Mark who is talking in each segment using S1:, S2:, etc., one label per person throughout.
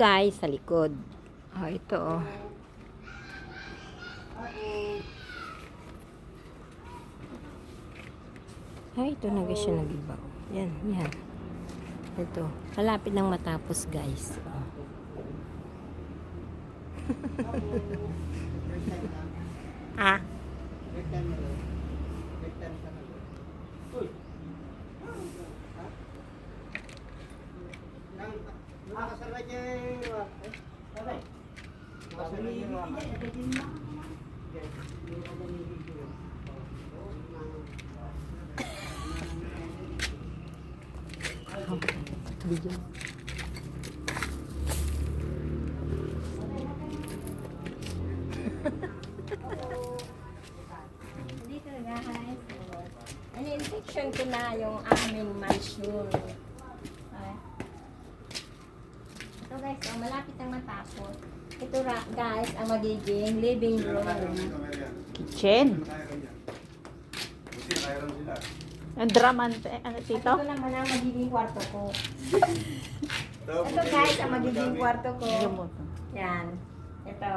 S1: guys, sa likod. Oh, ito oh. Ay, ito na guys siya nag-iba. Yan, yan. Ito. Malapit nang matapos guys. Oh. Ah. Video. Dito guys. Ini-infection ko na yung aming mansion. Okay. Ito guys, oh, malapit nang matapos. Ito guys, ang magiging living room.
S2: Kitchen. Ang dramante. Ano tito?
S1: Ito naman ang magiging kwarto ko. Ito guys, ang magiging kwarto ko. Yan. Ito.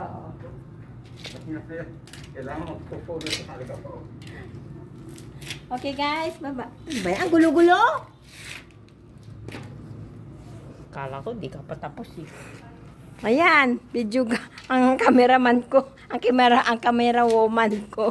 S1: Okay guys, baba. Ba, ang gulo-gulo.
S2: Kala ko di ka pa tapos eh.
S1: Ayan, video ang cameraman ko, ang camera woman ko.